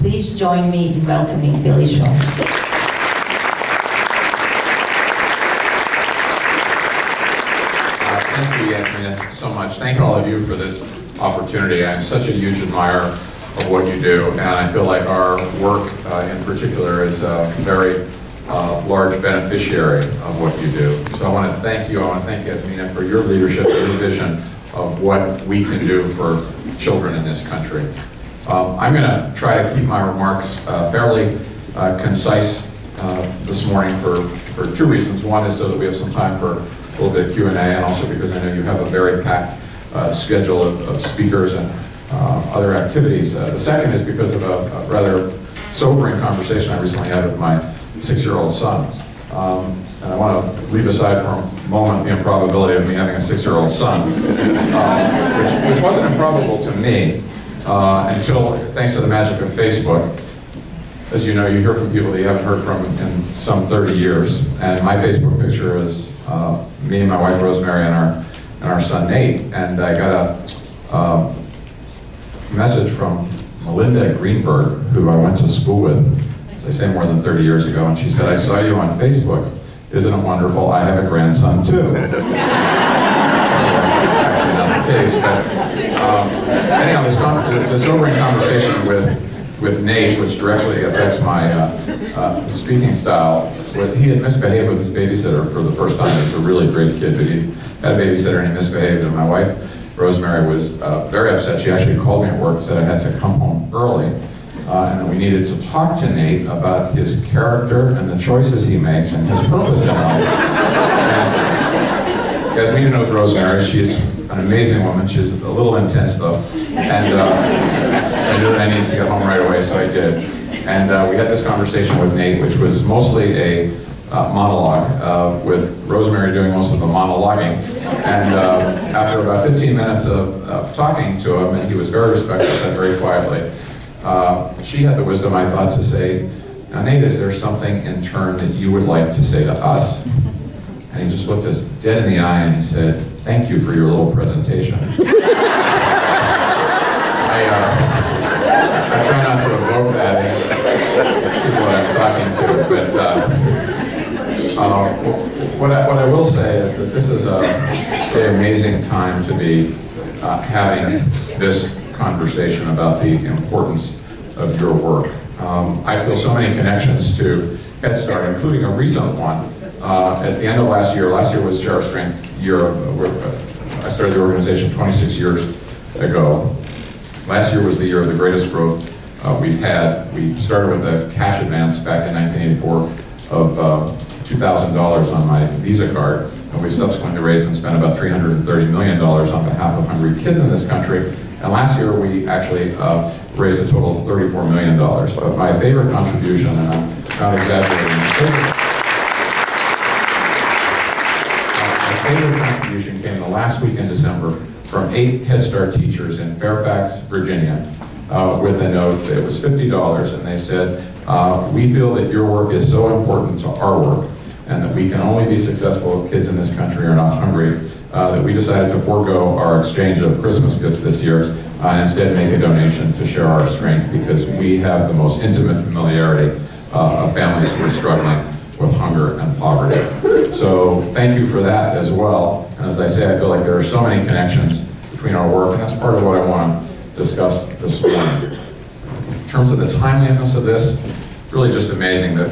Please join me in welcoming Billy Shaw. Thank you, Yasmina, so much. Thank all of you for this opportunity. I'm such a huge admirer of what you do, and I feel like our work in particular is a very large beneficiary of what you do. So I want to thank you. I want to thank Yasmina for your leadership, your vision of what we can do for children in this country. I'm going to try to keep my remarks fairly concise this morning for two reasons. One is so that we have some time for a little bit of Q&A, and also because I know you have a very packed schedule of speakers and other activities. The second is because of a rather sobering conversation I recently had with my 6-year-old son. And I want to leave aside for a moment the improbability of me having a 6-year-old son, which wasn't improbable to me until, thanks to the magic of Facebook. As you know, you hear from people that you haven't heard from in some 30 years. And my Facebook picture is me and my wife Rosemary and our son Nate. And I got a message from Melinda Greenberg, who I went to school with, as I say, more than 30 years ago. And she said, "I saw you on Facebook. Isn't it wonderful? I have a grandson too." Actually not the case, but anyhow, this sobering conversation with Nate, which directly affects my speaking style, he had misbehaved with his babysitter for the first time. He's a really great kid, but he had a babysitter and he misbehaved, and my wife, Rosemary, was very upset. She actually called me at work and said I had to come home early, and that we needed to talk to Nate about his character and the choices he makes and his purpose in life. Yasmina knows Rosemary. She's an amazing woman. She's a little intense though, and I knew that I needed to get home right away, so I did. And we had this conversation with Nate, which was mostly a monologue, with Rosemary doing most of the monologuing. And after about 15 minutes of talking to him, and he was very respectful, said very quietly, she had the wisdom, I thought, to say, "Now Nate, is there something in turn that you would like to say to us?" And he just looked us dead in the eye and he said, "Thank you for your little presentation." I try not to evoke that in people that I'm talking to, but what I will say is that this is a very amazing time to be having this conversation about the importance of your work. I feel so many connections to Head Start, including a recent one. At the end of last year was Share Our Strength year. I started the organization 26 years ago. Last year was the year of the greatest growth we've had. We started with a cash advance back in 1984 of $2,000 on my Visa card, and we've subsequently raised and spent about $330 million on behalf of hungry kids in this country. And last year we actually raised a total of $34 million. But my favorite contribution, and I'm not exaggerating, my favorite contribution came the last week in December from 8 Head Start teachers in Fairfax, Virginia, with a note. It was $50, and they said, "We feel that your work is so important to our work, and that we can only be successful if kids in this country are not hungry, that we decided to forego our exchange of Christmas gifts this year and instead make a donation to Share Our Strength, because we have the most intimate familiarity of families who are struggling with hunger and poverty." So thank you for that as well. And as I say, I feel like there are so many connections between our work, and that's part of what I want to discuss this morning. In terms of the timeliness of this, really just amazing that,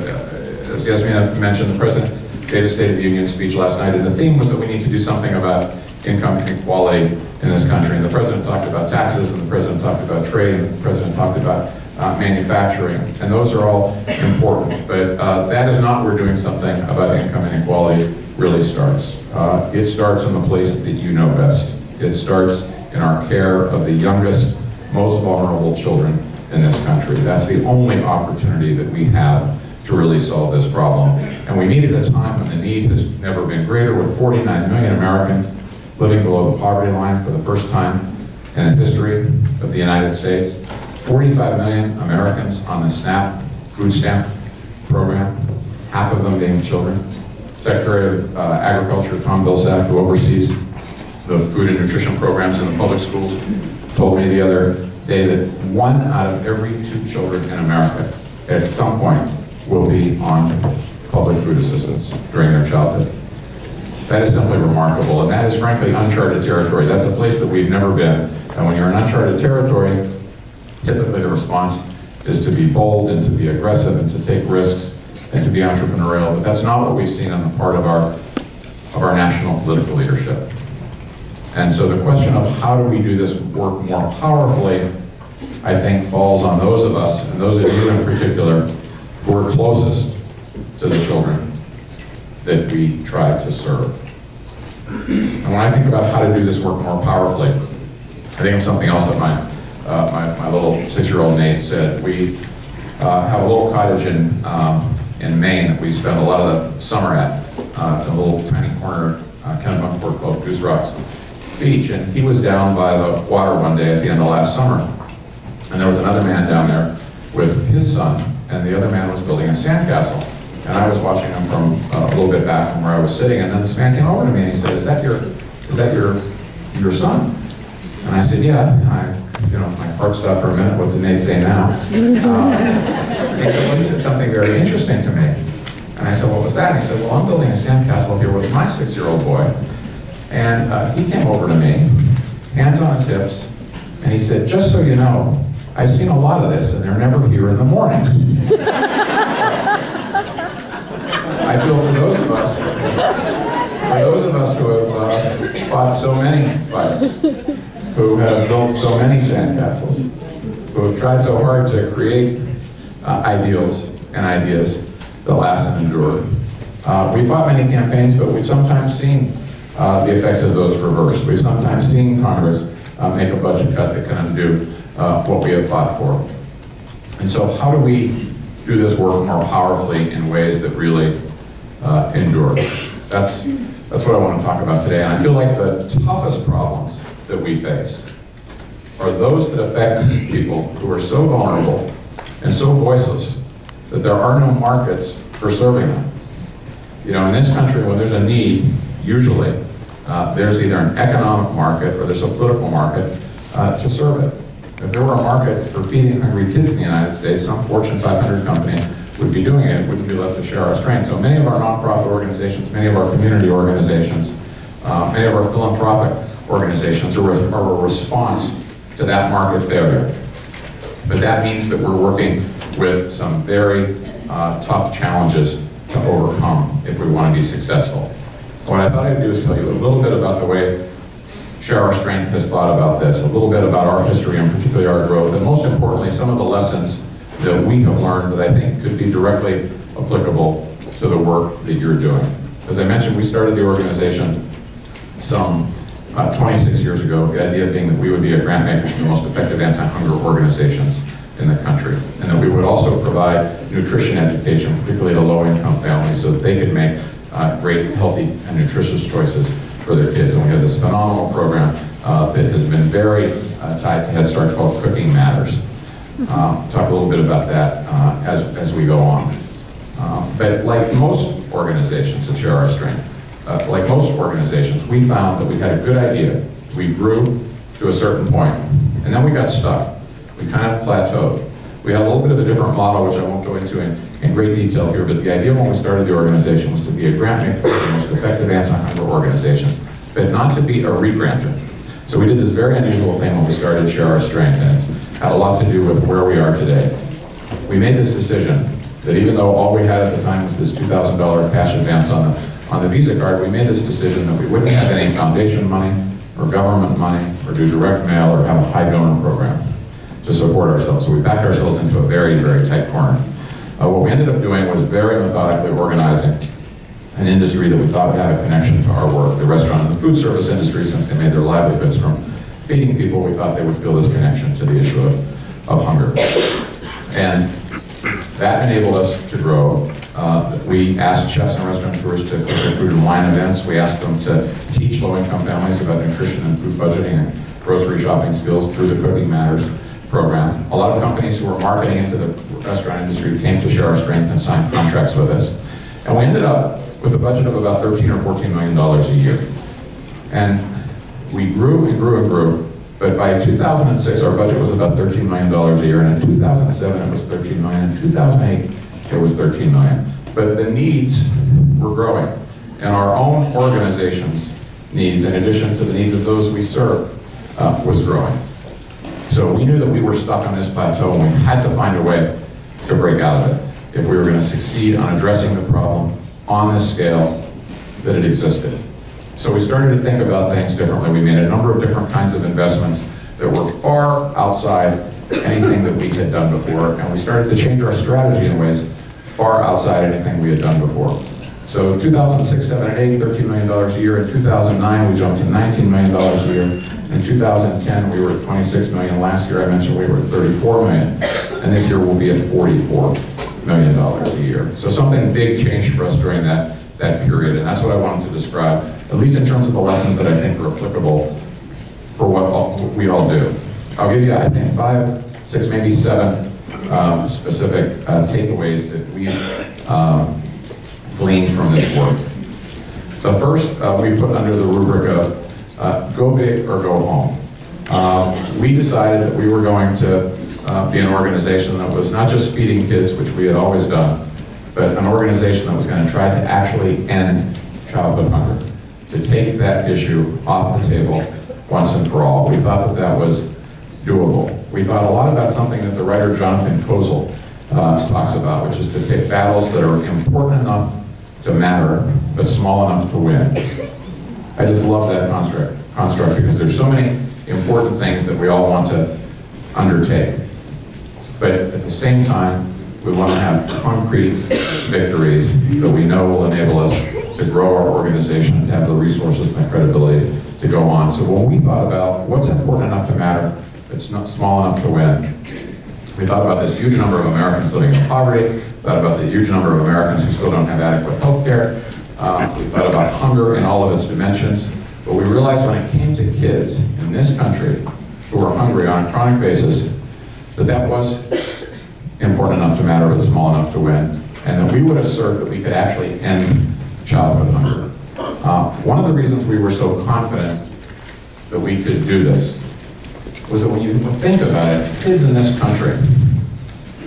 as Yasmina mentioned, the President gave a State of the Union speech last night, and the theme was that we need to do something about income inequality in this country. And the President talked about taxes, and the President talked about trade, and the President talked about manufacturing, and those are all important. But that is not where doing something about income inequality really starts. It starts in the place that you know best. It starts in our care of the youngest, most vulnerable children in this country. That's the only opportunity that we have to really solve this problem. And we meet at a time when the need has never been greater, with 49 million Americans living below the poverty line for the first time in the history of the United States. 45 million Americans on the SNAP food stamp program, half of them being children. Secretary of Agriculture Tom Vilsack, who oversees the food and nutrition programs in the public schools, told me the other day that 1 out of every 2 children in America at some point will be on public food assistance during their childhood. That is simply remarkable, and that is frankly uncharted territory. That's a place that we've never been, and when you're in uncharted territory, typically the response is to be bold and to be aggressive and to take risks and to be entrepreneurial, but that's not what we've seen on the part of our national political leadership. And so the question of how do we do this work more powerfully, I think falls on those of us, and those of you in particular, who are closest to the children that we try to serve. And when I think about how to do this work more powerfully, I think of something else that my little 6-year-old Nate said. We have a little cottage in Maine that we spend a lot of the summer at. It's a little tiny corner Kennebunkport called Goose Rocks Beach, and he was down by the water one day at the end of last summer, and there was another man down there with his son, and the other man was building a sandcastle. And I was watching him from a little bit back from where I was sitting, and then this man came over to me and he said, is that your son? And I said, yeah. My heart stopped for a minute. What did Nate say now? He said, well, he said something very interesting to me. And I said, what was that? And he said, well, I'm building a sandcastle here with my 6-year-old boy. And he came over to me, hands on his hips, and he said, just so you know, I've seen a lot of this, and they're never here in the morning. I feel for those of us who have fought so many fights, who have built so many sandcastles, who have tried so hard to create ideals and ideas that last and endure. We've fought many campaigns, but we've sometimes seen the effects of those reversed. We've sometimes seen Congress make a budget cut that can undo what we have fought for. And so how do we do this work more powerfully in ways that really endure? That's what I want to talk about today. And I feel like the toughest problems that we face are those that affect people who are so vulnerable and so voiceless that there are no markets for serving them. You know, in this country, when there's a need, usually there's either an economic market or there's a political market to serve it. If there were a market for feeding hungry kids in the United States, some Fortune 500 company would be doing it. It wouldn't be left to share our strength. So many of our nonprofit organizations, many of our community organizations, many of our philanthropic organizations are a response to that market failure. But that means that we're working with some very tough challenges to overcome if we want to be successful. What I thought I'd do is tell you a little bit about the way Share Our Strength has thought about this, a little bit about our history and particularly our growth, and most importantly, some of the lessons that we have learned that I think could be directly applicable to the work that you're doing. As I mentioned, we started the organization some 26 years ago, with the idea being that we would be a grant maker for the most effective anti-hunger organizations in the country, and that we would also provide nutrition education, particularly to low-income families, so that they could make great, healthy, and nutritious choices for their kids. And we have this phenomenal program that has been very tied to Head Start called Cooking Matters. Talk a little bit about that as we go on. But like most organizations at Share Our Strength, like most organizations, we found that we had a good idea. We grew to a certain point, and then we got stuck. We kind of plateaued. We had a little bit of a different model, which I won't go into in great detail here, but the idea when we started the organization was to be a grant maker for the most effective anti-hunger organizations, but not to be a re-granter. So we did this very unusual thing when we started Share Our Strength, and it's had a lot to do with where we are today. We made this decision that even though all we had at the time was this $2,000 cash advance on the Visa card, we made this decision that we wouldn't have any foundation money or government money or do direct mail or have a high donor program to support ourselves. So we backed ourselves into a very, very tight corner. What we ended up doing was very methodically organizing an industry that we thought would have a connection to our work, the restaurant and the food service industry, since they made their livelihoods from feeding people. We thought they would feel this connection to the issue of hunger. And that enabled us to grow. We asked chefs and restaurateurs to cook their food and wine events. We asked them to teach low-income families about nutrition and food budgeting and grocery shopping skills through the Cooking Matters program. A lot of companies who were marketing into the restaurant industry came to Share Our Strength and signed contracts with us. And we ended up with a budget of about $13 or $14 million a year. And we grew and grew and grew But by 2006, our budget was about $13 million a year, and in 2007, it was $13 million. In 2008, it was $13 million. But the needs were growing, and our own organization's needs, in addition to the needs of those we serve, was growing. So we knew that we were stuck on this plateau, and we had to find a way to break out of it if we were going to succeed on addressing the problem on the scale that it existed. So we started to think about things differently. We made a number of different kinds of investments that were far outside anything that we had done before, and we started to change our strategy in ways far outside anything we had done before. So 2006, 7, and 8, $13 million a year. In 2009, we jumped to $19 million a year. In 2010, we were at $26 million. Last year, I mentioned we were at $34 million. And this year, we'll be at $44 million a year. So something big changed for us during that period, and that's what I wanted to describe, at least in terms of the lessons that I think are applicable for what we all do. I'll give you, I think, 5, 6, maybe 7 specific takeaways that we've gleaned from this work. The first we put under the rubric of go big or go home. We decided that we were going to be an organization that was not just feeding kids, which we had always done, but an organization that was going to try to actually end childhood hunger, to take that issue off the table once and for all. We thought that that was doable. We thought a lot about something that the writer Jonathan Kozol talks about, which is to pick battles that are important enough to matter, but small enough to win. I just love that construct because there's so many important things that we all want to undertake. But at the same time, we want to have concrete victories that we know will enable us to grow our organization and have the resources and the credibility to go on. So when we thought about what's important enough to matter, it's not small enough to win, we thought about this huge number of Americans living in poverty, thought about the huge number of Americans who still don't have adequate health care, we thought about hunger in all of its dimensions, but we realized when it came to kids in this country who are hungry on a chronic basis, that was important enough to matter but small enough to win, and that we would assert that we could actually end childhood hunger. One of the reasons we were so confident that we could do this was that when you think about it, kids in this country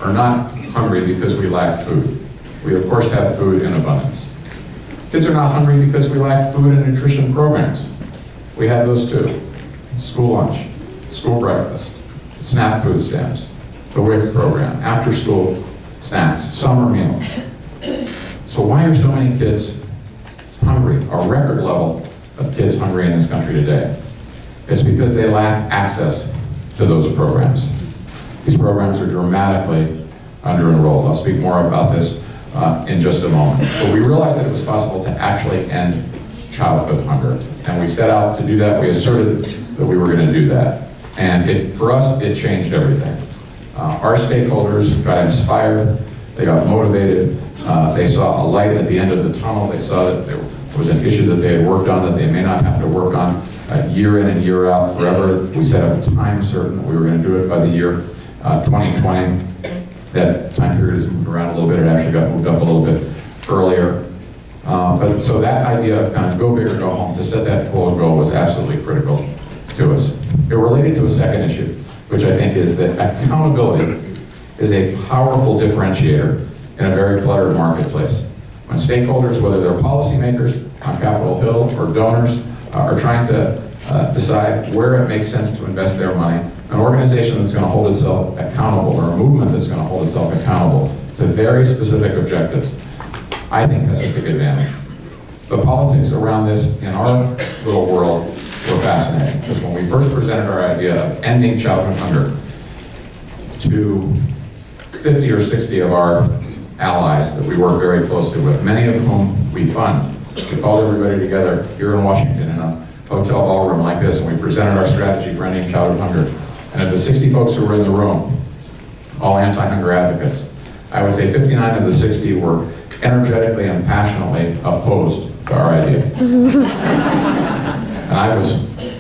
are not hungry because we lack food. We of course have food in abundance. Kids are not hungry because we lack food and nutrition programs. We have those too. School lunch, school breakfast, SNAP food stamps, the WIC program, after school snacks, summer meals. So why are so many kids hungry? A record level of kids hungry in this country today. It's because they lack access to those programs. These programs are dramatically under-enrolled. I'll speak more about this in just a moment. But we realized that it was possible to actually end childhood hunger. And we set out to do that. We asserted that we were going to do that. And for us, it changed everything. Our stakeholders got inspired, they got motivated, they saw a light at the end of the tunnel, they saw that there was an issue that they had worked on that they may not have to work on year in and year out forever. We set up a time certain that we were going to do it by the year 2020. That time period has moved around a little bit, it actually got moved up a little bit earlier. But so that idea of kind of go big or go home, to set that goal was absolutely critical to us. It related to a second issue, which I think is that accountability is a powerful differentiator in a very cluttered marketplace. When stakeholders, whether they're policymakers on Capitol Hill or donors, are trying to decide where it makes sense to invest their money, an organization that's going to hold itself accountable, or a movement that's going to hold itself accountable to very specific objectives, I think has a big advantage. The politics around this in our little world were fascinating, because when we first presented our idea of ending childhood hunger to 50 or 60 of our allies that we work very closely with, many of whom we fund, we called everybody together here in Washington in a hotel ballroom like this, and we presented our strategy for ending childhood hunger. And of the 60 folks who were in the room, all anti-hunger advocates, I would say 59 of the 60 were energetically and passionately opposed to our idea. And I was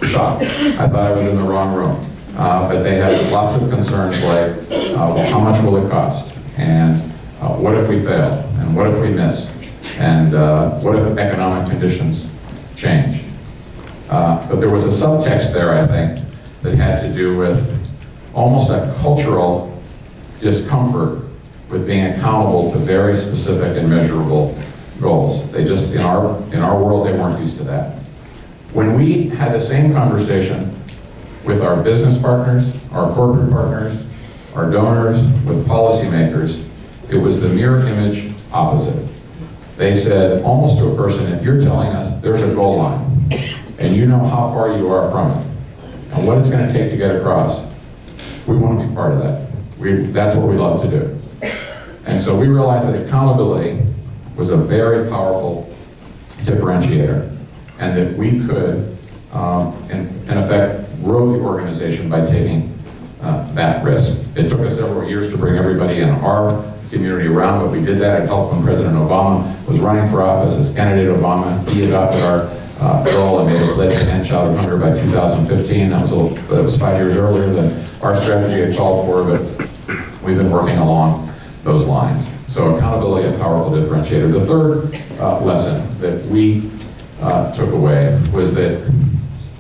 shocked. I thought I was in the wrong room. But they had lots of concerns like, well, how much will it cost? And what if we fail? And what if we miss? And what if economic conditions change? But there was a subtext there, I think, that had to do with almost a cultural discomfort with being accountable to very specific and measurable goals. They just, in our world, they weren't used to that. When we had the same conversation with our business partners, our corporate partners, our donors, with policymakers, it was the mirror image opposite. They said, almost to a person, if you're telling us there's a goal line, and you know how far you are from it, and what it's going to take to get across, we want to be part of that. That's what we love to do. And so we realized that accountability was a very powerful differentiator, and that we could, in effect, grow the organization by taking that risk. It took us several years to bring everybody in our community around, but we did that. It helped when President Obama was running for office as candidate Obama. He adopted our goal and made a pledge to end childhood hunger by 2015. That was 5 years earlier than our strategy had called for, but we've been working along those lines. So accountability, a powerful differentiator. The third lesson that we took away was that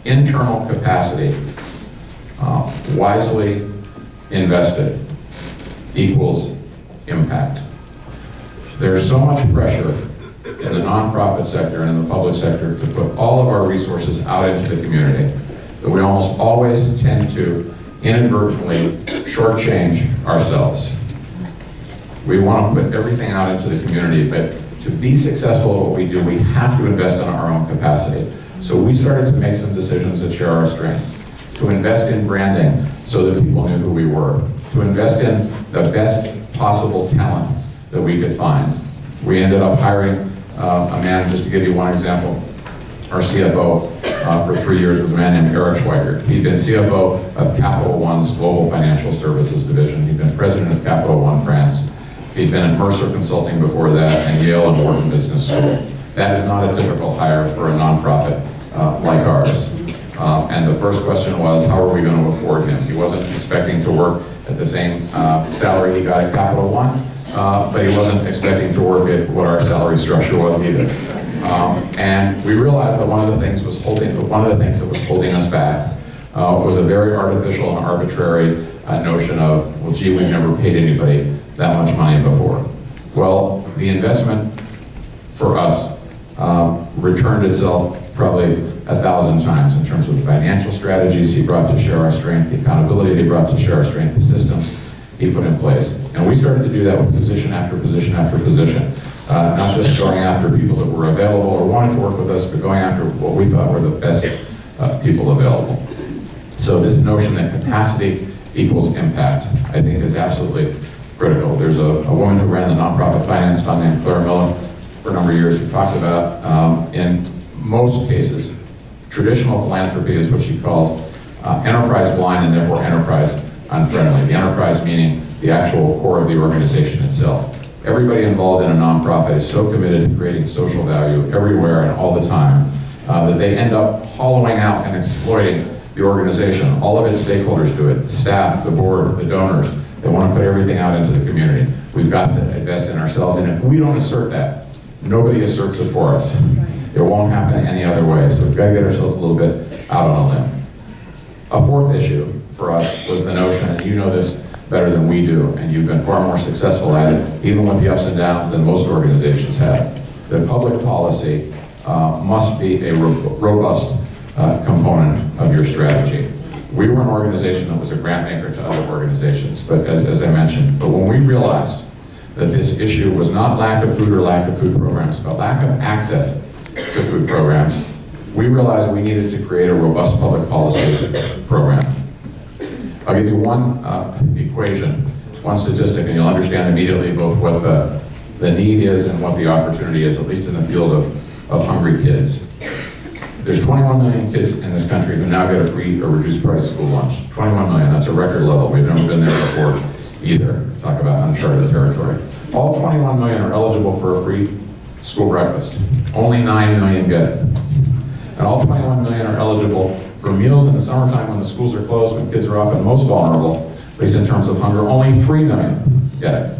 internal capacity, wisely invested, equals impact. There's so much pressure in the nonprofit sector and in the public sector to put all of our resources out into the community that we almost always tend to inadvertently shortchange ourselves. We want to put everything out into the community, but to be successful at what we do, we have to invest in our own capacity. So we started to make some decisions that share our strength, to invest in branding so that people knew who we were, to invest in the best possible talent that we could find. We ended up hiring a man, just to give you one example, our CFO for 3 years was a man named Eric Schweigert. He'd been CFO of Capital One's Global Financial Services Division. He'd been president of Capital One France. He'd been in Mercer Consulting before that, and Yale and Wharton Business School. That is not a typical hire for a nonprofit like ours. And the first question was, how are we going to afford him? He wasn't expecting to work at the same salary he got at Capital One, but he wasn't expecting to work at what our salary structure was either. And we realized that one of the things that was holding us back was a very artificial and arbitrary notion of, well, gee, we've never paid anybody that much money before. Well, the investment for us returned itself probably 1,000 times in terms of the financial strategies he brought to share our strength, the accountability he brought to share our strength, the systems he put in place. And we started to do that with position after position after position. Not just going after people that were available or wanted to work with us, but going after what we thought were the best people available. So this notion that capacity equals impact, I think, is absolutely critical. There's a woman who ran the nonprofit finance fund named Clara Miller for a number of years who talks about, in most cases, traditional philanthropy is what she calls enterprise blind and therefore enterprise unfriendly. The enterprise meaning the actual core of the organization itself. Everybody involved in a nonprofit is so committed to creating social value everywhere and all the time that they end up hollowing out and exploiting the organization. All of its stakeholders do it, the staff, the board, the donors. They want to put everything out into the community. We've got to invest in ourselves, and if we don't assert that, nobody asserts it for us. It won't happen any other way, so we've got to get ourselves a little bit out on a limb. A fourth issue for us was the notion, and you know this better than we do, and you've been far more successful at it, even with the ups and downs than most organizations have, that public policy must be a robust component of your strategy. We were an organization that was a grant maker to other organizations, but as I mentioned, but when we realized that this issue was not lack of food or lack of food programs, but lack of access to food programs, we realized we needed to create a robust public policy program. I'll give you one equation, one statistic, and you'll understand immediately both what the need is and what the opportunity is, at least in the field of hungry kids. There's 21 million kids in this country who now get a free or reduced price school lunch. 21 million, that's a record level. We've never been there before either. Talk about uncharted territory. All 21 million are eligible for a free school breakfast. Only 9 million get it. And all 21 million are eligible for meals in the summertime when the schools are closed, when kids are often most vulnerable, at least in terms of hunger. Only 3 million get it.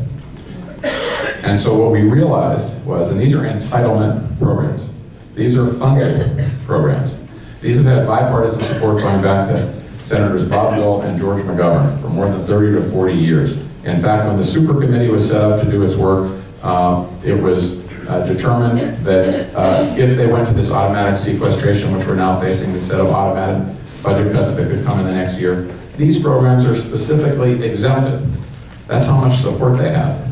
And so what we realized was, and these are entitlement programs, these are funded programs. These have had bipartisan support going back to Senators Bob Dole and George McGovern for more than 30 to 40 years. In fact, when the super committee was set up to do its work, it was determined that if they went to this automatic sequestration, which we're now facing, the set of automatic budget cuts that could come in the next year, these programs are specifically exempted. That's how much support they have.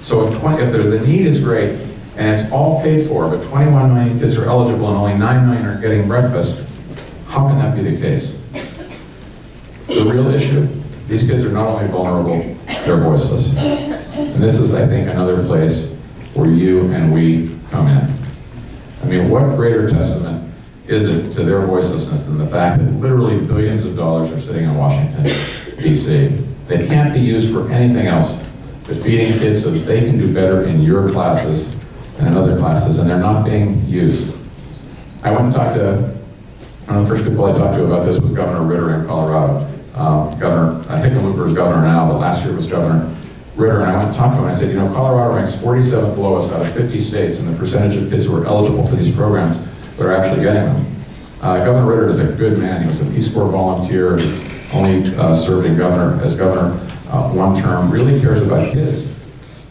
So if the need is great and it's all paid for, but 21 million kids are eligible and only 9 million are getting breakfast, how can that be the case? The real issue, these kids are not only vulnerable, they're voiceless. And this is, I think, another place where you and we come in. I mean, what greater testament is it to their voicelessness than the fact that literally billions of dollars are sitting in Washington, D.C. They can't be used for anything else but feeding kids so that they can do better in your classes and in other classes, and they're not being used. I went and talked to, one of the first people I talked to about this was Governor Ritter in Colorado. Governor Hickenlooper is governor now, but last year was Governor Ritter, and I went and talked to him, and I said, you know, Colorado ranks 47th lowest out of 50 states in the percentage of kids who are eligible for these programs that are actually getting them. Governor Ritter is a good man. He was a Peace Corps volunteer, only served as governor one term, really cares about kids.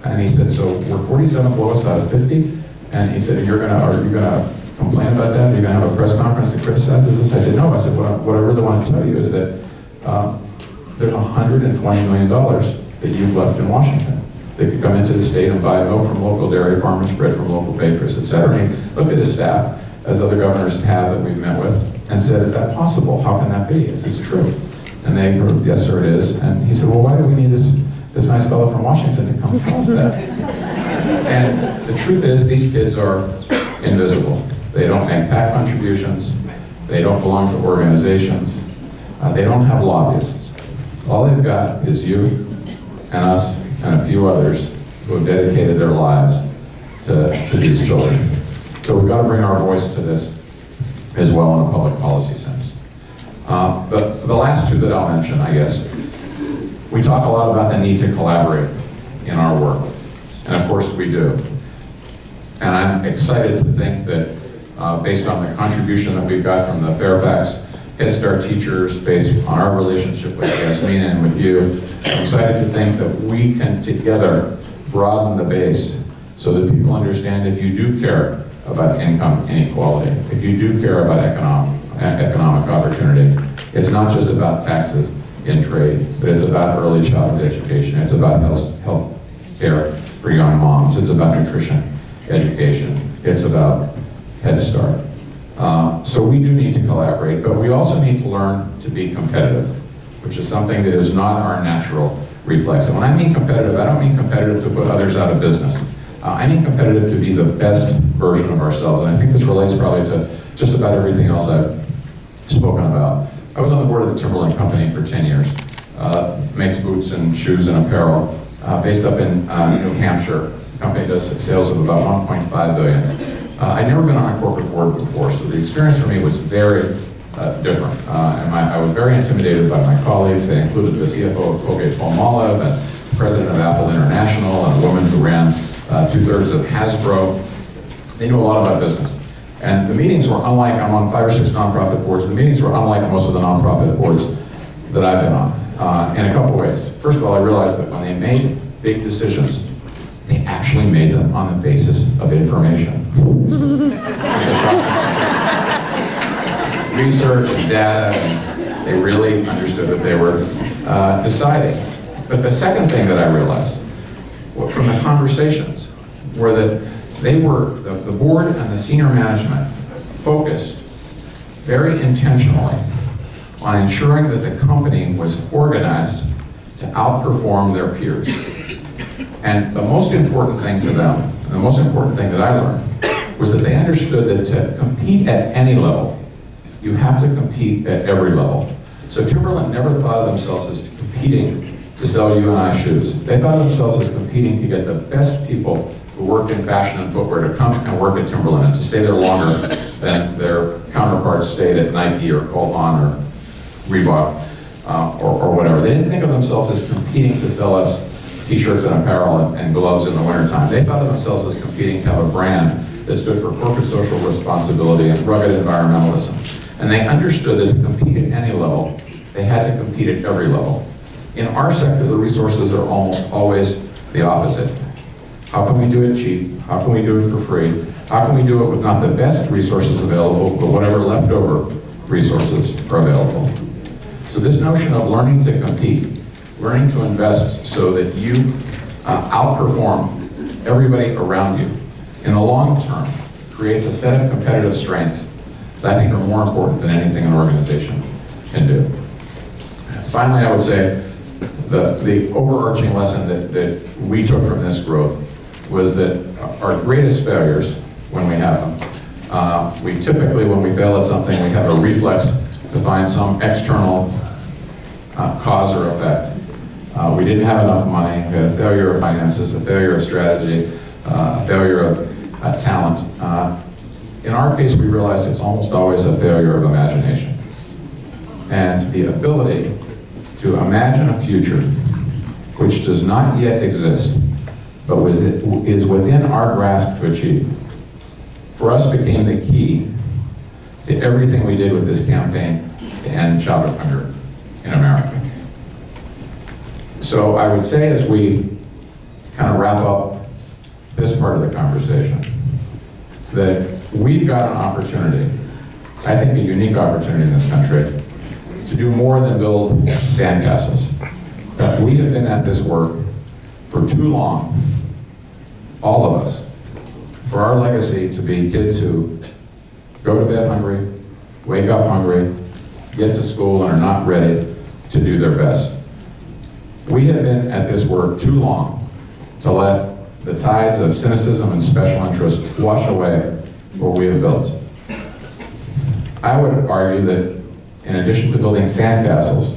And he said, so we're 47th lowest out of 50? And he said, are you gonna complain about that? Are you gonna have a press conference that criticizes us? I said, no. I said, what I really want to tell you is that there's $120 million that you've left in Washington. They could come into the state and buy milk from local dairy farmers, bread from local bakers, et cetera. And he looked at his staff, as other governors have that we've met with, and said, is that possible? How can that be? Is this true? And they were, yes, sir, it is. And he said, well, why do we need this nice fellow from Washington to come tell us that? And the truth is, these kids are invisible. They don't make PAC contributions. They don't belong to organizations. They don't have lobbyists. All they've got is you and us and a few others who have dedicated their lives to these children. So we've got to bring our voice to this as well in a public policy sense. But the last two that I'll mention, I guess, we talk a lot about the need to collaborate in our work. And of course we do. And I'm excited to think that based on the contribution that we've got from the Fairfax Head Start teachers, based on our relationship with Yasmina and with you, I'm excited to think that we can together broaden the base so that people understand if you do care about income inequality, if you do care about economic opportunity, it's not just about taxes in trade, but it's about early childhood education, it's about health care for young moms, it's about nutrition, education, it's about Head Start. So we do need to collaborate, but we also need to learn to be competitive, which is something that is not our natural reflex. And when I mean competitive, I don't mean competitive to put others out of business. I mean competitive to be the best version of ourselves, and I think this relates probably to just about everything else I've spoken about. I was on the board of the Timberland Company for 10 years. Makes boots and shoes and apparel, based up in New Hampshire. The company does sales of about $1.5 billion. I'd never been on a corporate board before, so the experience for me was very different. And I was very intimidated by my colleagues. They included the CFO of Colgate-Palmolive and the president of Apple International and a woman who ran 2/3 of Hasbro. They knew a lot about business. And the meetings were unlike, I'm on 5 or 6 nonprofit boards, the meetings were unlike most of the nonprofit boards that I've been on, in a couple ways. First of all, I realized that when they made big decisions, they actually made them on the basis of information. Research and data, and they really understood what they were deciding. But the second thing that I realized from the conversations were that the board and the senior management focused very intentionally on ensuring that the company was organized to outperform their peers. And the most important thing to them, and the most important thing that I learned, was that they understood that to compete at any level, you have to compete at every level. So Timberland never thought of themselves as competing to sell you and I shoes. They thought of themselves as competing to get the best people who worked in fashion and footwear to come and work at Timberland and to stay there longer than their counterparts stayed at Nike or Cole Haan or Reebok or whatever. They didn't think of themselves as competing to sell us t-shirts and apparel and gloves in the wintertime. They thought of themselves as competing to have a brand that stood for corporate social responsibility and rugged environmentalism. And they understood that to compete at any level, They had to compete at every level. In our sector, the resources are almost always the opposite. How can we do it cheap? How can we do it for free? How can we do it with not the best resources available, but whatever leftover resources are available? So this notion of learning to compete, learning to invest so that you outperform everybody around you, in the long term, creates a set of competitive strengths that I think are more important than anything an organization can do. Finally, I would say the overarching lesson that we took from this growth was that our greatest failures, when we have them, we typically, when we fail at something, we have a reflex to find some external cause or effect. We didn't have enough money, we had a failure of finances, a failure of strategy, a failure of talent. In our case, we realized it's almost always a failure of imagination. And the ability to imagine a future which does not yet exist, but is within our grasp to achieve, for us became the key to everything we did with this campaign to end childhood hunger in America. So I would say, as we kind of wrap up this part of the conversation, that we've got an opportunity, I think a unique opportunity in this country, to do more than build sandcastles. We have been at this work for too long, all of us, for our legacy to be kids who go to bed hungry, wake up hungry, get to school and are not ready to do their best. We have been at this work too long to let the tides of cynicism and special interest wash away what we have built. I would argue that in addition to building sandcastles,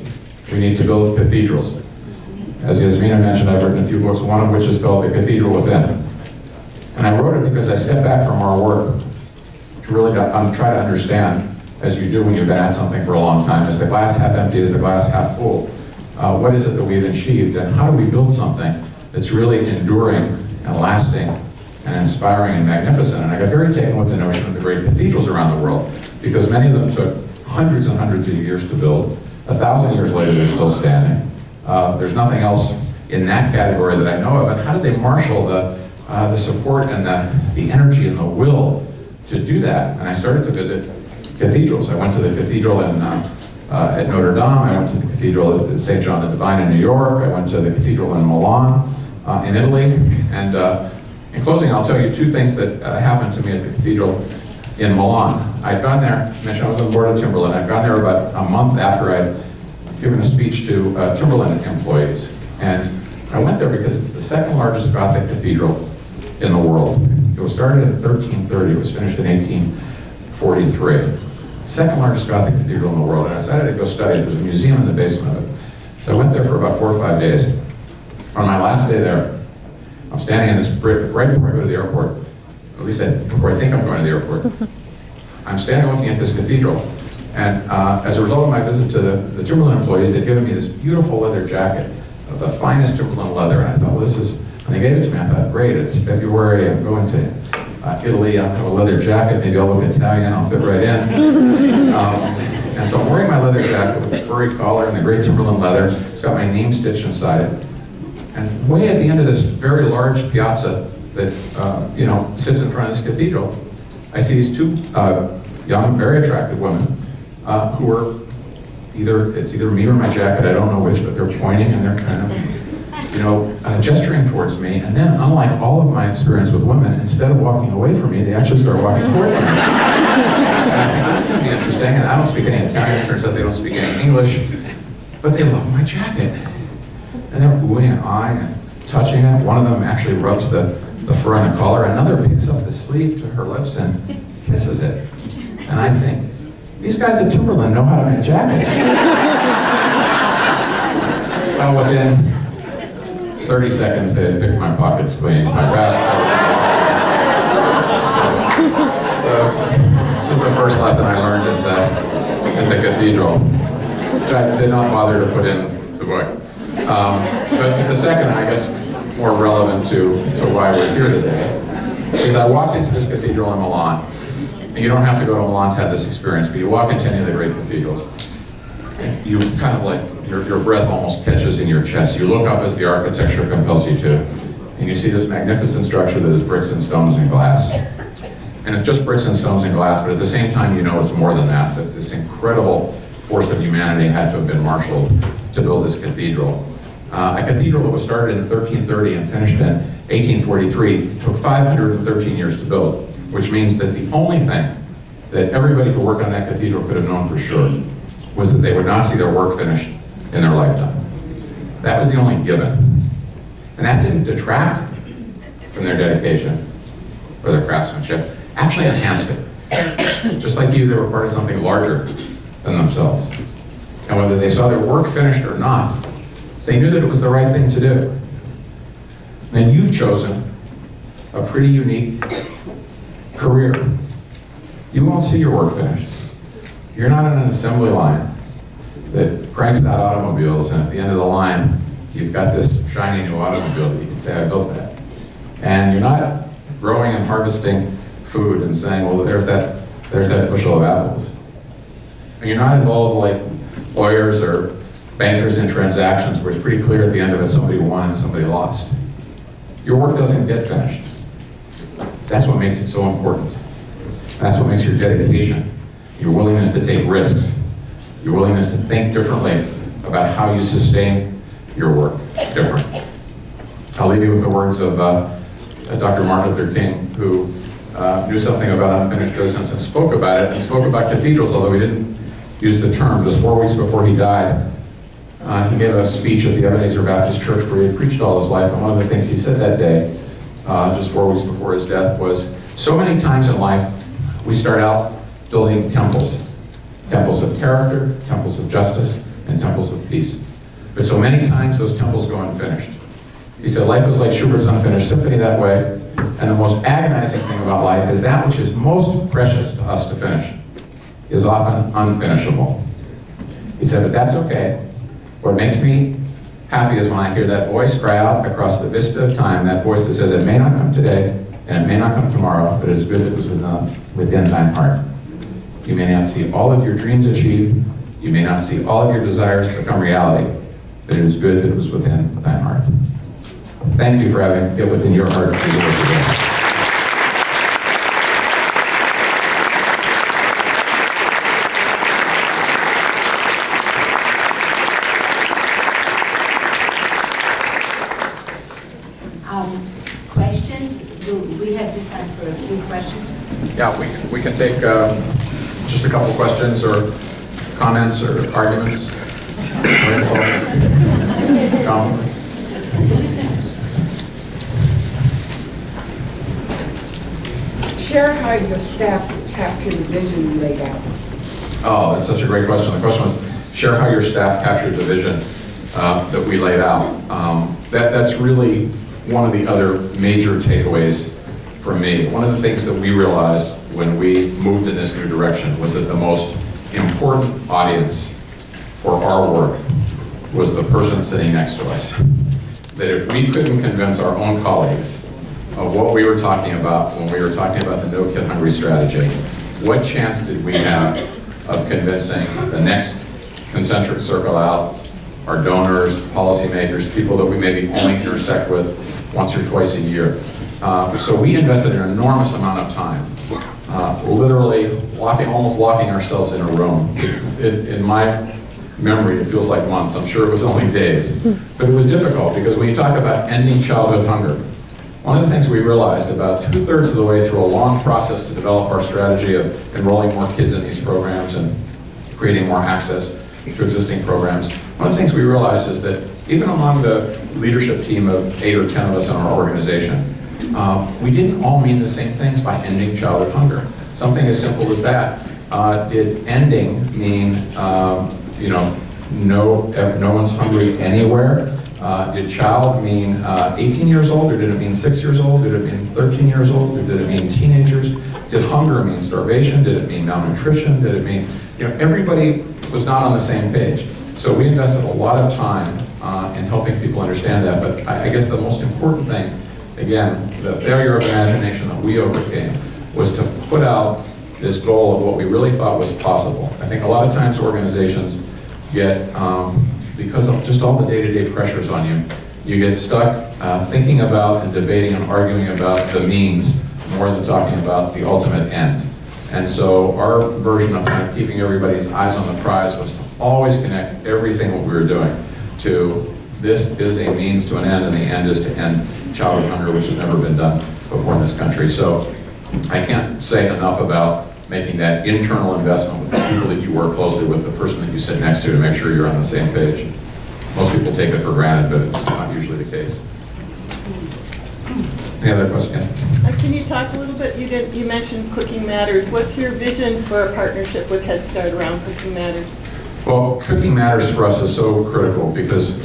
we need to build cathedrals. As Yasmina mentioned, I've written a few books, one of which is called The Cathedral Within. And I wrote it because I stepped back from our work to really try to understand, as you do when you've been at something for a long time, is the glass half empty, is the glass half full? What is it that we've achieved, and how do we build something that's really enduring and lasting and inspiring and magnificent? And I got very taken with the notion of the great cathedrals around the world, because many of them took hundreds and hundreds of years to build. 1,000 years later, they're still standing. There's nothing else in that category that I know of. And how did they marshal the support and the energy and the will to do that? And I started to visit cathedrals. I went to the cathedral at Notre Dame. I went to the cathedral at St. John the Divine in New York. I went to the cathedral in Milan, in Italy. And in closing, I'll tell you two things that happened to me at the cathedral in Milan. I'd gone there, I was on board of Timberland. I'd gone there about a month after I'd given a speech to Timberland employees. And I went there because it's the second largest Gothic cathedral in the world. It was started in 1330, it was finished in 1843. Second largest Gothic cathedral in the world, and I decided to go study it. There's a museum in the basement of it. So I went there for about 4 or 5 days. On my last day there, I'm standing in this brick right before I go to the airport, at least before I think I'm going to the airport. I'm standing looking at this cathedral, and as a result of my visit to the Timberland employees, they'd given me this beautiful leather jacket of the finest Timberland leather, and I thought, well, this is, and they gave it to me, I thought, great, it's February, I'm going to Italy, I'll have a leather jacket, maybe I'll look Italian, I'll fit right in. And so I'm wearing my leather jacket with the furry collar and the great Timberland leather. It's got my name stitched inside it. And way at the end of this very large piazza that sits in front of this cathedral, I see these two young, very attractive women who are it's either me or my jacket, I don't know which, but they're pointing and they're kind of gesturing towards me. And then, unlike all of my experience with women, instead of walking away from me, they actually start walking towards me. And I think this is going to be interesting, and I don't speak any Italian, it turns out they don't speak any English, but they love my jacket. And they're oohing and eyeing and touching it. One of them actually rubs the fur on the collar, another picks up the sleeve to her lips and kisses it. And I think, these guys at Timberland know how to make jackets. Well, within 30 seconds, they had picked my pockets clean, my passport. So this is the first lesson I learned at the cathedral, which I did not bother to put in the book. But the second, I guess, more relevant to why we're here today, is I walked into this cathedral in Milan. And you don't have to go to Milan to have this experience, but you walk into any of the great cathedrals. you kind of like, your breath almost catches in your chest. You look up as the architecture compels you to, and you see this magnificent structure that is bricks and stones and glass. And it's just bricks and stones and glass, but at the same time you know it's more than that, that this incredible force of humanity had to have been marshaled to build this cathedral. A cathedral that was started in 1330 and finished in 1843 took 513 years to build, which means that the only thing that everybody who worked on that cathedral could have known for sure was that they would not see their work finished in their lifetime. That was the only given. And that didn't detract from their dedication or their craftsmanship, actually enhanced it. Just like you, they were part of something larger than themselves. And whether they saw their work finished or not, they knew that it was the right thing to do. And you've chosen a pretty unique career. You won't see your work finished. You're not in an assembly line that cranks out automobiles, and at the end of the line, you've got this shiny new automobile that you can say, I built that. And you're not growing and harvesting food and saying, well, there's that bushel of apples. And you're not involved like lawyers or bankers in transactions where it's pretty clear at the end of it somebody won and somebody lost. Your work doesn't get finished. That's what makes it so important. That's what makes your dedication, your willingness to take risks, your willingness to think differently about how you sustain your work different. I'll leave you with the words of Dr. Martin Luther King, who knew something about unfinished business and spoke about it, and spoke about cathedrals, although he didn't use the term. Just 4 weeks before he died, he gave a speech at the Ebenezer Baptist Church where he had preached all his life, and one of the things he said that day, just 4 weeks before his death, was, so many times in life, we start out building temples. Temples of character, temples of justice, and temples of peace. But so many times those temples go unfinished. He said, life is like Schubert's Unfinished Symphony that way, and the most agonizing thing about life is that which is most precious to us to finish is often unfinishable. He said, but that's okay. What makes me happy is when I hear that voice cry out across the vista of time, that voice that says, it may not come today, and it may not come tomorrow, but it is good that it was within thine heart. You may not see all of your dreams achieved, you may not see all of your desires become reality, but it is good that it was within thine heart. Thank you for having it within your heart to do what you're doing. Questions? Do we have just time for a few questions? Yeah, we can take just a couple questions or comments or arguments or insults, compliments. Share how your staff captured the vision you laid out. Oh, that's such a great question. The question was, share how your staff captured the vision that we laid out. That's really one of the other major takeaways for me. One of the things that we realized when we moved in this new direction was that the most important audience for our work was the person sitting next to us. That if we couldn't convince our own colleagues of what we were talking about when we were talking about the No Kid Hungry strategy, what chance did we have of convincing the next concentric circle out, our donors, policymakers, people that we maybe only intersect with once or twice a year. So we invested an enormous amount of time, literally almost locking ourselves in a room. In my memory, it feels like months. I'm sure it was only days. But it was difficult because when you talk about ending childhood hunger, one of the things we realized about 2/3 of the way through a long process to develop our strategy of enrolling more kids in these programs and creating more access to existing programs, one of the things we realized is that even among the leadership team of 8 or 10 of us in our organization, we didn't all mean the same things by ending childhood hunger. Something as simple as that. Did ending mean, no one's hungry anywhere? Did child mean 18 years old, or did it mean 6 years old? Did it mean 13 years old, or did it mean teenagers? Did hunger mean starvation? Did it mean malnutrition? Did it mean, everybody was not on the same page. So we invested a lot of time in helping people understand that, but I guess the most important thing, again, the failure of imagination that we overcame, was to put out this goal of what we really thought was possible. I think a lot of times organizations get, because of just all the day-to-day pressures on you, you get stuck thinking about and debating and arguing about the means more than talking about the ultimate end. And so our version of kind of keeping everybody's eyes on the prize was to always connect everything what we were doing to this is a means to an end, and the end is to end childhood hunger, which has never been done before in this country. So I can't say enough about making that internal investment with the people that you work closely with, the person that you sit next to make sure you're on the same page. Most people take it for granted, but it's not usually the case. Any other questions? Can you talk a little bit, you mentioned Cooking Matters. What's your vision for a partnership with Head Start around Cooking Matters? Well, Cooking Matters for us is so critical because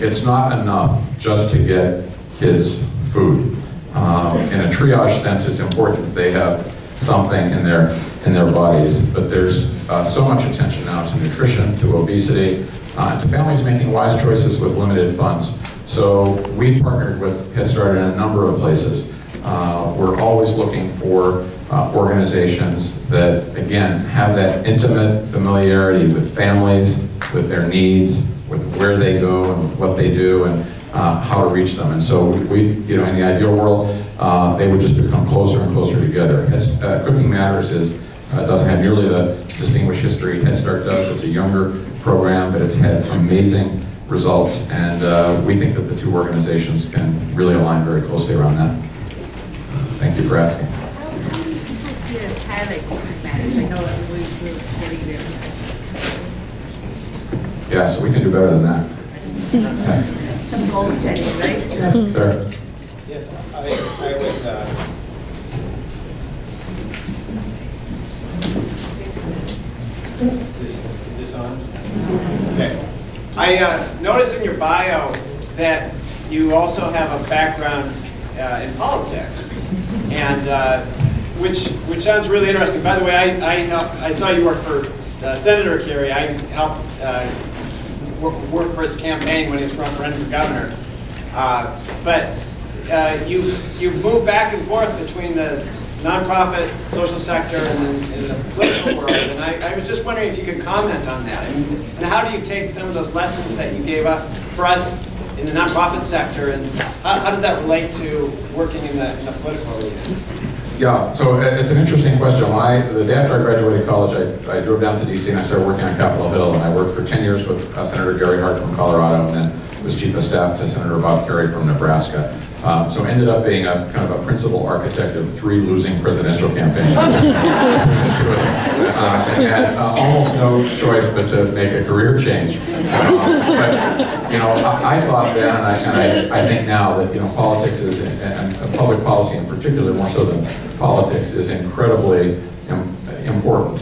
it's not enough just to get kids food. In a triage sense, it's important that they have something in their bodies, but there's so much attention now to nutrition, to obesity, to families making wise choices with limited funds. So we partnered with Head Start in a number of places. We're always looking for organizations that, again, have that intimate familiarity with families, with their needs, with where they go and what they do and how to reach them. And so we in the ideal world, they would just become closer and closer together. Cooking Matters doesn't have nearly the distinguished history Head Start does. It's a younger program, but it's had amazing results, and we think that the two organizations can really align very closely around that. Thank you for asking. How do you highlight Cooking Matters? I know that we're getting there. Yeah, so we can do better than that. Yes. Some goal setting, right? Yes, sir. Yes, I was, is this on? Okay. I noticed in your bio that you also have a background in politics, and which sounds really interesting. By the way, I saw you work for Senator Kerry. I helped work for his campaign when he was running for governor. But you move back and forth between the nonprofit, social sector, and the political world. And I was just wondering if you could comment on that. And how do you take some of those lessons that you gave up for us in the nonprofit sector, and how does that relate to working in the political arena? Yeah, so it's an interesting question. The day after I graduated college, I drove down to DC and I started working on Capitol Hill, and I worked for 10 years with Senator Gary Hart from Colorado, and then was chief of staff to Senator Bob Kerrey from Nebraska. So I ended up being a kind of a principal architect of 3 losing presidential campaigns. And had almost no choice but to make a career change. But I thought then, and I think now that politics is, and public policy in particular, more so than politics, is incredibly important.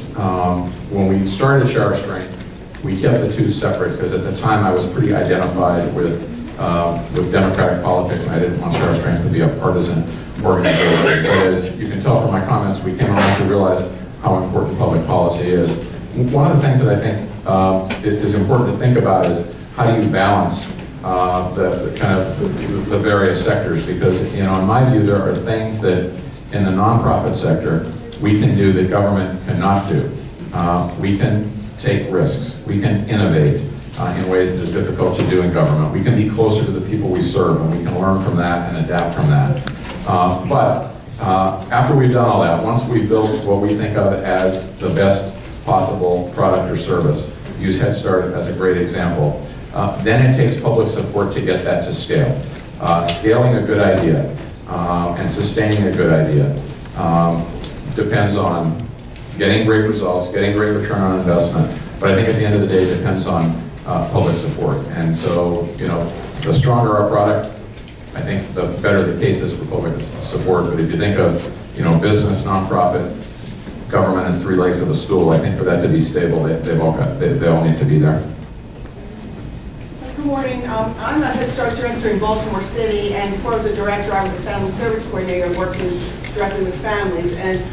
When we started Share Our Strength, we kept the two separate because at the time I was pretty identified with Democratic politics, and I didn't want Share Our Strength to be a partisan organization. But as you can tell from my comments, we came around to realize how important public policy is. One of the things that I think is important to think about is how do you balance the various sectors, because in my view there are things that in the nonprofit sector we can do that government cannot do. We can take risks, we can innovate in ways that is difficult to do in government. We can be closer to the people we serve, and we can learn from that and adapt from that. But after we've done all that, once we've built what we think of as the best possible product or service, use Head Start as a great example, then it takes public support to get that to scale. Scaling a good idea and sustaining a good idea depends on getting great results, getting great return on investment, but I think at the end of the day it depends on public support. And so, the stronger our product, I think the better the case is for public support. But if you think of, business, nonprofit, government as 3 legs of a stool, I think for that to be stable, they all need to be there. Good morning. I'm a Head Start director in Baltimore City, and before I was a director, I was a family service coordinator working directly with families. And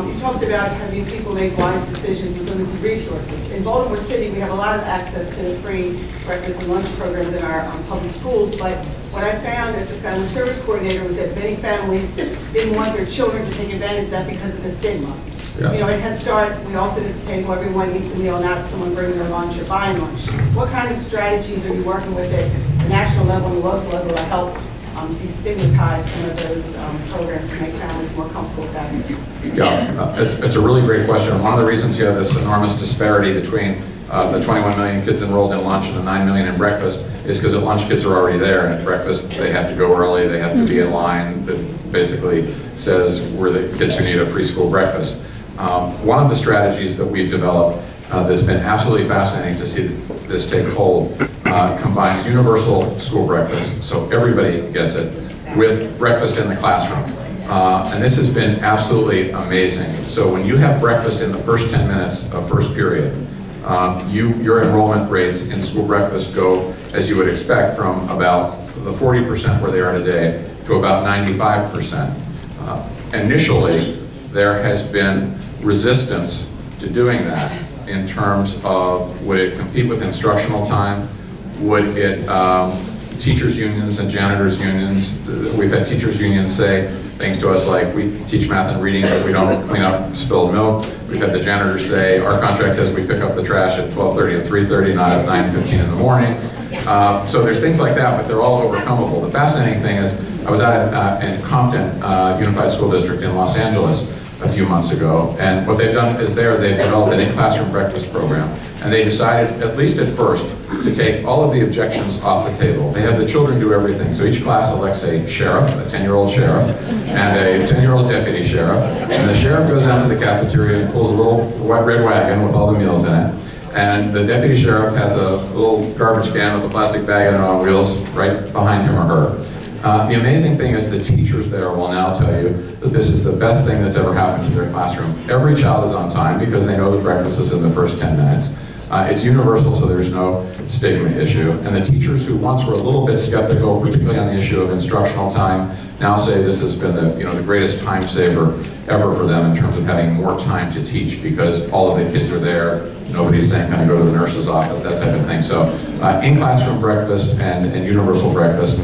you talked about having people make wise decisions with limited resources. In Baltimore City, we have a lot of access to free breakfast and lunch programs in our public schools, but what I found as a family service coordinator was that many families didn't want their children to take advantage of that because of the stigma. Yes. You know, at Head Start, we all sit at the table, everyone eats a meal, not someone bringing their lunch or buying lunch. What kind of strategies are you working with at the national level and local level to help destigmatize some of those programs to make families more comfortable with that? Yeah, it's a really great question. One of the reasons you have this enormous disparity between the 21 million kids enrolled in lunch and the 9 million in breakfast is because at lunch kids are already there, and at breakfast they have to go early, they have to be in line that basically says we're the kids who need a free school breakfast. One of the strategies that we've developed that's been absolutely fascinating to see this take hold combines universal school breakfast, so everybody gets it, with breakfast in the classroom. And this has been absolutely amazing. So when you have breakfast in the first 10 minutes of first period, your enrollment rates in school breakfast go, as you would expect, from about the 40% where they are today to about 95%. Initially, there has been resistance to doing that in terms of would it compete with instructional time? Would it, teachers unions and janitors unions, we've had teachers unions say things to us like, we teach math and reading, but we don't clean up spilled milk. We've had the janitors say, our contract says we pick up the trash at 12:30 and 3:30, not at 9:15 in the morning. So there's things like that, but they're all overcomable. The fascinating thing is, I was out in Compton Unified School District in Los Angeles a few months ago, and what they've done is they've developed an in-classroom breakfast program, and they decided, at least at first, to take all of the objections off the table. They have the children do everything, so each class elects a sheriff, a 10-year-old sheriff, and a 10-year-old deputy sheriff, and the sheriff goes down to the cafeteria and pulls a little red wagon with all the meals in it, and the deputy sheriff has a little garbage can with a plastic bag in it on wheels right behind him or her. The amazing thing is the teachers there will now tell you that this is the best thing that's ever happened to their classroom. Every child is on time because they know the breakfast is in the first 10 minutes. It's universal, so there's no stigma issue. And the teachers who once were a little bit skeptical, particularly on the issue of instructional time, now say this has been the greatest time saver ever for them in terms of having more time to teach because all of the kids are there. Nobody's saying kind of go to the nurse's office, that type of thing. So in-classroom breakfast and universal breakfast,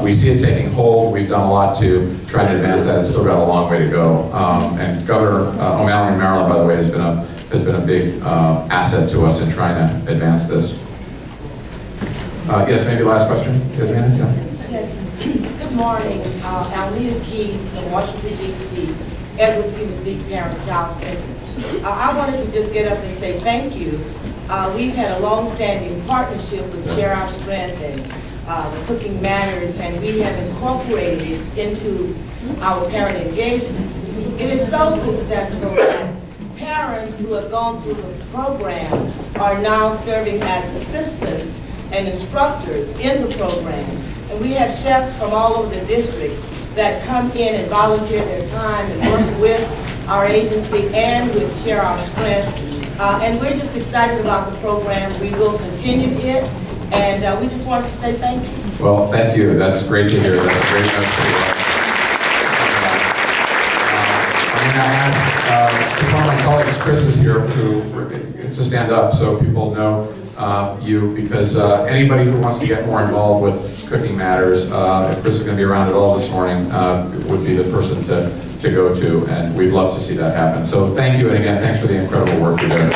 we see it taking hold. We've done a lot to try to advance that. It's still got a long way to go. And Governor O'Malley in Maryland, by the way, has been a big asset to us in trying to advance this. Yes, maybe last question. Yes. Good morning. Almeida Keys from Washington, D.C., Edward C. McZeek Parent Child Center. I wanted to just get up and say thank you. We've had a long-standing partnership with Share Our Strength and the Cooking Matters, and we have incorporated it into our parent engagement. It is so successful that parents who have gone through the program are now serving as assistants and instructors in the program. And we have chefs from all over the district that come in and volunteer their time and work with our agency and with Share Our Strength. And we're just excited about the program. We will continue it, and we just wanted to say thank you. Well, thank you. That's great to hear. That's great news. I'm going to ask one of my colleagues, Chris, is here to stand up so people know you, because anybody who wants to get more involved with Cooking Matters, if Chris is going to be around at all this morning, would be the person to go to, and we'd love to see that happen. So thank you, and again, thanks for the incredible work you're doing.